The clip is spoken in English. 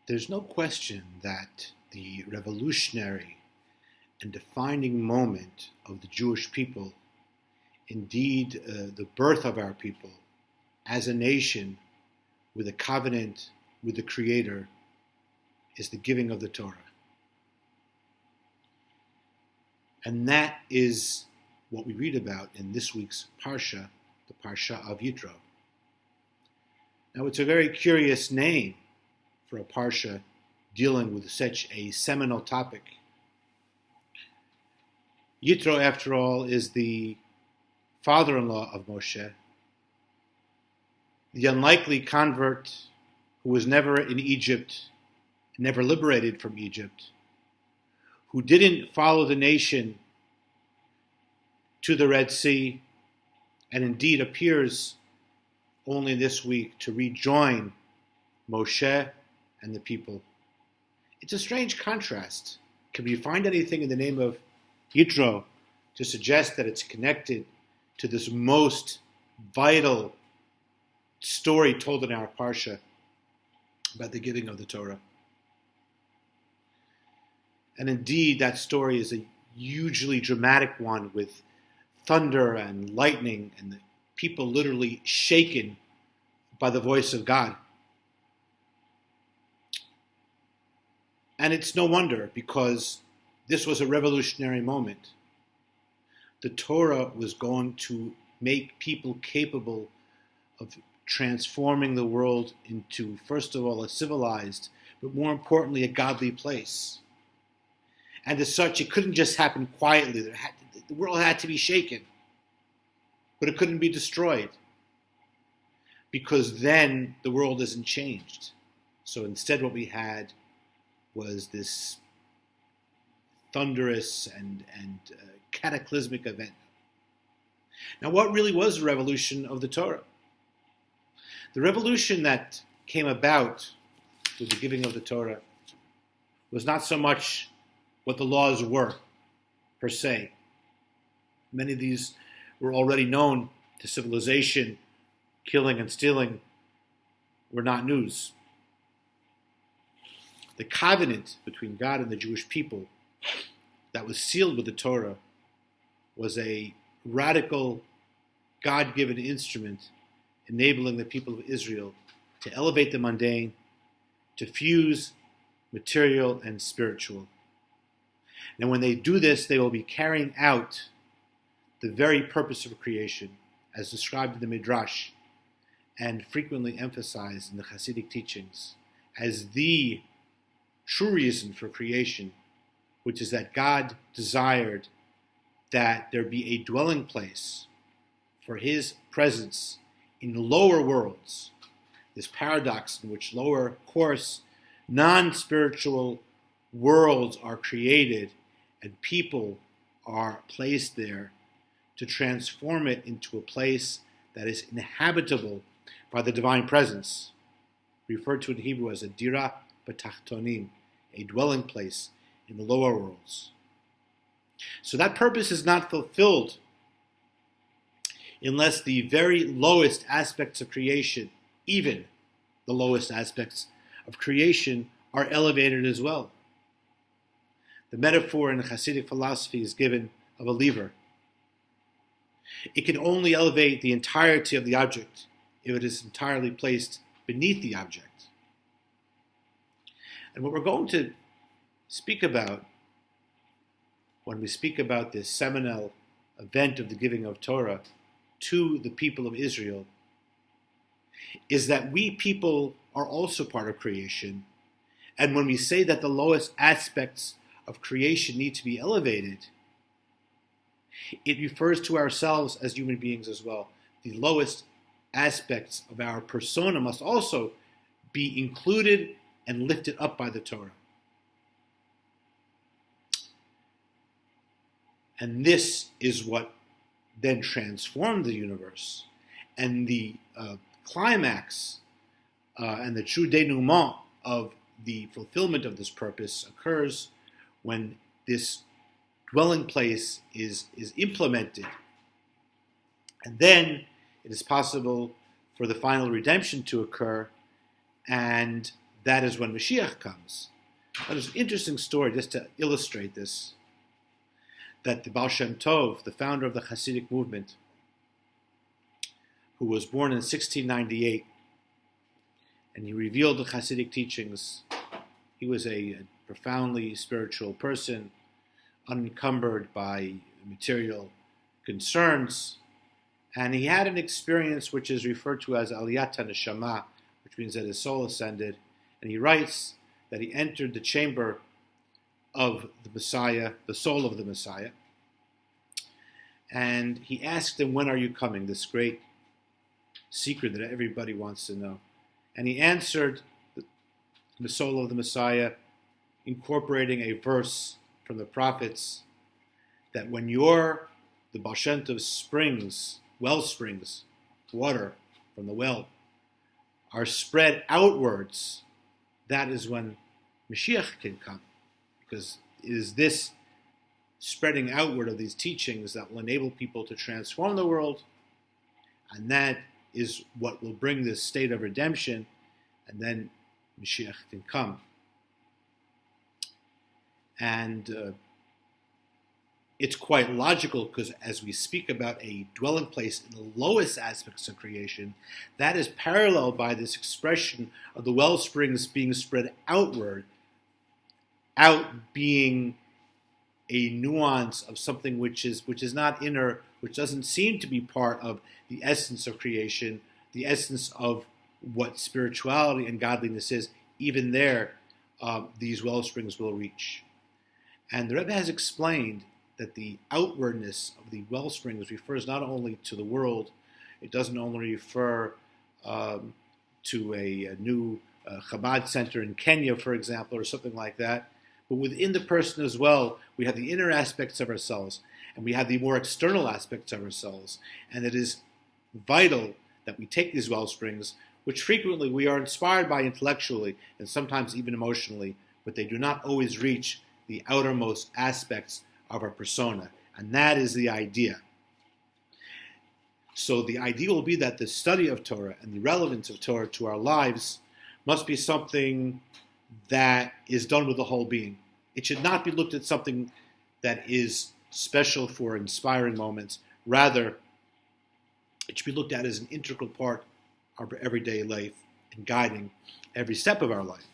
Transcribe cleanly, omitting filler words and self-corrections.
There's no question that the revolutionary and defining moment of the Jewish people, indeed the birth of our people as a nation with a covenant with the Creator, is the giving of the Torah. And that is what we read about in this week's Parsha, the Parsha of Yitro. Now, it's a very curious name for a Parsha dealing with such a seminal topic. Yitro, after all, is the father-in-law of Moshe, the unlikely convert who was never in Egypt, never liberated from Egypt, who didn't follow the nation to the Red Sea, and indeed appears only this week to rejoin Moshe and the people. It's a strange contrast. Can we find anything in the name of Yitro to suggest that it's connected to this most vital story told in our Parsha about the giving of the Torah? And indeed, that story is a hugely dramatic one with thunder and lightning and the people literally shaken by the voice of God. And it's no wonder, because this was a revolutionary moment. The Torah was going to make people capable of transforming the world into, first of all, a civilized, but more importantly, a godly place. And as such, it couldn't just happen quietly. The world had to be shaken. But it couldn't be destroyed, because then the world isn't changed. So instead what we had was this thunderous and cataclysmic event. Now, what really was the revolution of the Torah? The revolution that came about with the giving of the Torah was not so much what the laws were, per se. Many of these were already known to civilization. Killing and stealing were not news. The covenant between God and the Jewish people that was sealed with the Torah was a radical, God-given instrument enabling the people of Israel to elevate the mundane, to fuse material and spiritual. And when they do this, they will be carrying out the very purpose of creation, as described in the Midrash and frequently emphasized in the Hasidic teachings, as the true reason for creation, which is that God desired that there be a dwelling place for His presence in lower worlds. This paradox in which lower, coarse, non-spiritual worlds are created and people are placed there to transform it into a place that is inhabitable by the divine presence, referred to in Hebrew as a dira b'tachtonim, a dwelling place in the lower worlds. So that purpose is not fulfilled unless the very lowest aspects of creation, even the lowest aspects of creation, are elevated as well. The metaphor in Hasidic philosophy is given of a lever. It can only elevate the entirety of the object if it is entirely placed beneath the object. And what we're going to speak about when we speak about this seminal event of the giving of Torah to the people of Israel is that we people are also part of creation. And when we say that the lowest aspects of creation need to be elevated, it refers to ourselves as human beings as well. The lowest aspects of our persona must also be included and lifted up by the Torah. And this is what then transformed the universe. And the climax and the true denouement of the fulfillment of this purpose occurs when this dwelling place is implemented. And then it is possible for the final redemption to occur, and that is when Mashiach comes. Now, there's an interesting story just to illustrate this, that the Baal Shem Tov, the founder of the Hasidic movement, who was born in 1698, and he revealed the Hasidic teachings. He was a profoundly spiritual person, unencumbered by material concerns, and he had an experience which is referred to as Aliyat HaNeshama, which means that his soul ascended, and he writes that he entered the chamber of the Messiah, the soul of the Messiah, and he asked him, "When are you coming?" This great secret that everybody wants to know. And he answered the soul of the Messiah, incorporating a verse from the prophets, that when the Baal Shem Tov springs, well springs, water from the well, are spread outwards, that is when Mashiach can come. Because it is this spreading outward of these teachings that will enable people to transform the world, and that is what will bring this state of redemption, and then Mashiach can come. And it's quite logical, because as we speak about a dwelling place in the lowest aspects of creation, that is paralleled by this expression of the well springs being spread outward, out being a nuance of something which is not inner, which doesn't seem to be part of the essence of creation, the essence of what spirituality and godliness is. Even there, these well springs will reach. And the Rebbe has explained that the outwardness of the well springs refers not only to the world, it doesn't only refer to a new Chabad center in Kenya, for example, or something like that, but within the person as well, we have the inner aspects of ourselves, and we have the more external aspects of ourselves. And it is vital that we take these well springs, which frequently we are inspired by intellectually and sometimes even emotionally, but they do not always reach the outermost aspects of our persona. And that is the idea. So the idea will be that the study of Torah and the relevance of Torah to our lives must be something that is done with the whole being. It should not be looked at something that is special for inspiring moments. Rather, it should be looked at as an integral part of our everyday life and guiding every step of our life.